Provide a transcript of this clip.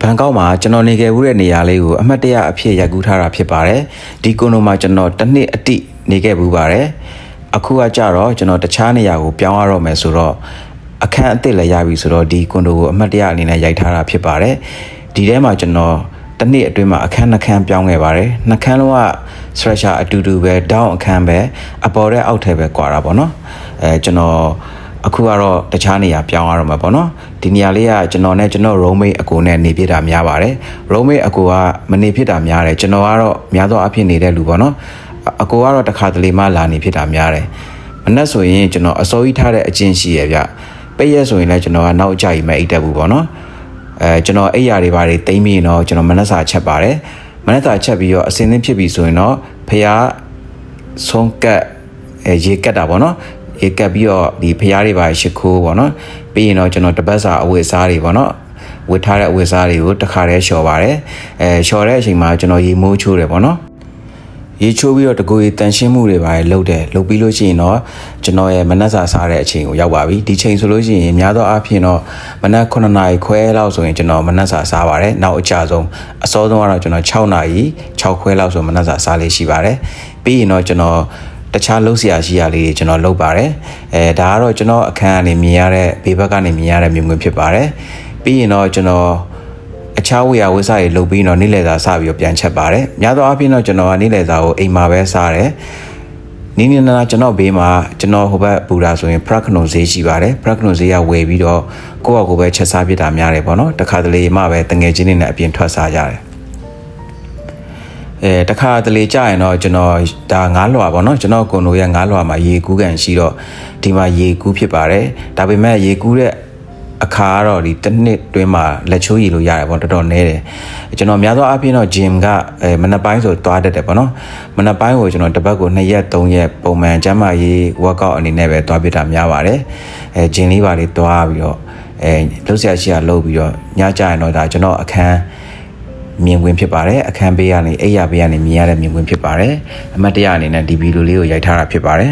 ဘန်ကောက်မှာကျွန်တော်နေခဲ့ဘူးတဲ့နေရာလေးကိုအမှတ်တရအဖြစ်ရိုက်ကူးထားတာဖြစ်ပါတယ်ဒီကွန်ဒိုမှာကျွန်တော်တစ်နှစ်အတိနေခဲ့ဘူးပါတယ်အခုကကြတော့ကျွန်တော်တခြားနေရာကိုပြောင်းရတော့မယ်ဆိုတော့အခန်းအသစ်လည်းရပြီဆိုတော့ဒီကွန်ဒိုကိုအမှတ်တရအနေနဲ့ရိုက်ထားတာဖြစ်ပါတယ်ဒီထဲမှာကျွန်တော်တစ်နှစ်အတွင်းမှာအခန်းနှစ်ခန်းပြောင်းခဲ့ပါတယ်နှစ်ခန်းလုံးက structure အတူတူပဲ down အခန်းပဲအပေါ်တဲ့အောက်ထဲပဲကွာတာပေါ့နော်ကျွန်တော်အခုကတော့တခြားနေရာပြောင်းရတော့မှာပေါ့နော်ဒီနေရာလေးကကျွန်တော်နဲ့ကျွန်တော် roommate အကိုနဲ့နေဖြစ်တာများပါတယ် roommate အကိုကမနေဖြစ်တာများတယ်ကျွန်တော်ကတော့များသောအားဖြင့်နေတဲ့လူပေါ့နော်အကိုကတော့တစ်ခါတလေမှလာနေဖြစ်တာများတယ်မနေ့ဆိုရင်ကျွန်တော်အစိုးရထားတဲ့အကျင့်ရှိရဗျပိတ်ရက်ဆိုရင်လည်းကျွန်တော်ကနောက်အကြကြီးမအိတ်တက်ဘူးပေါ့နော်ကျွန်တော်အိပ်ရာတွေဘာတွေတိမ့်ပြီးတော့ကျွန်တော်မနက်စာချက်ပါတယ်မနက်စာချက်ပြီးတော့အစင်းသင်းဖြစ်ပြီဆိုရင်တော့ဖះဆုံးကတ်ရေကတ်တာပေါ့နော်ရေကတ်ပြီးတော့ဒီဖះတွေပါရှ िख ိုးပေါ့နော်ပြီးရင်တော့ကျွန်တော်တပတ်စာအဝတ်စားတွေပေါ့နော်ဝတ်ထားတဲ့အဝတ်စားတွေကိုတစ်ခါတည်းလျှော်ပါတယ်လျှော်တဲ့အချိန်မှာကျွန်တော်ရေမိုးချိုးတယ်ပေါ့နော်ရေချိုးပြီးတော့တကူရေတန်ရှင်းမှုတွေပါလုပ်တယ်လုပ်ပြီးလို့ရှိရင်တော့ကျွန်တော်ရဲ့မနက်စာစားတဲ့အချိန်ကိုရောက်ပါပြီဒီချိန်ဆိုလို့ရှိရင်များသောအားဖြင့်တော့မနက်9နာရီခွဲလောက်ဆိုရင်ကျွန်တော်မနက်စာစားပါတယ်နောက်အကြဆုံးအစောဆုံးကတော့ကျွန်တော်6နာရီ6ခွဲလောက်ဆိုမနက်စာစားလေးရှိပါတယ်ပြီးရင်တော့ကျွန်တော်တခြားလှုပ်ရှားရှိရလေးကျွန်တော်လုပ်ပါတယ်ဒါကတော့ကျွန်တော်အခန်းကနေမြင်ရတဲ့ဘေးဘက်ကနေမြင်ရတဲ့မြင်ကွင်းဖြစ်ပါတယ်ပြီးရင်တော့ကျွန်တော်အခြားဝေယဝိစားတွေလုပ်ပြီးတော့နေ့လည်စာစပြီးတော့ပြန်ချက်ပါတယ်များသောအားဖြင့်တော့ကျွန်တော်ကနေ့လည်စာကိုအိမ်မှာပဲစားတယ်နီးနီးနားနားကျွန်တော်ဘေးမှာကျွန်တော်ဟိုဘက်ပူတာဆိုရင်ပရက်ခနိုဈေးရှိပါတယ်ပရက်ခနိုဈေးကဝယ်ပြီးတော့ကိုယ့်အကိုပဲချက်စားပြတာများတယ်ပေါ့နော်တခါတလေမှပဲတငယ်ချင်းတွေနဲ့အပြင်ထွက်စားကြတယ်တခါတလေကြာရင်တော့ကျွန်တော်ဒါငါးလွှာပေါ့နော်ကျွန်တော်ကွန်ဒိုရဲ့ငါးလွှာမှာရေကူးကန်ရှိတော့ဒီမှာရေကူးဖြစ်ပါတယ်ဒါပေမဲ့ရေကူးတဲ့အခါကတော့ဒီတစ်နှစ်တွင်းမှာလက်ချိုးရည်လို့ရတယ်ပေါ့တော်တော်နည်းတယ်ကျွန်တော်များသောအားဖြင့်တော့ gym ကမနက်ပိုင်းဆိုသွားတတ်တယ်ပေါ့နော်မနက်ပိုင်းကိုကျွန်တော်တစ်ပတ်ကို2ရက်3ရက်ပုံမှန်ကျန်းမာရေး workout အနေနဲ့ပဲသွားပြတာများပါတယ်gym လေးပါလေးသွားပြီးတော့လှုပ်ရှားရှိရလုပ်ပြီးတော့ညကြရင်တော့ဒါကျွန်တော်အခန်းမြင်ကွင်းဖြစ်ပါတယ်အခန်းဘေးကနေအိပ်ရာဘေးကနေမြင်ရတဲ့မြင်ကွင်းဖြစ်ပါတယ်အမှတ်တရအနေနဲ့ဒီဗီဒီယိုလေးကိုရိုက်ထားတာဖြစ်ပါတယ်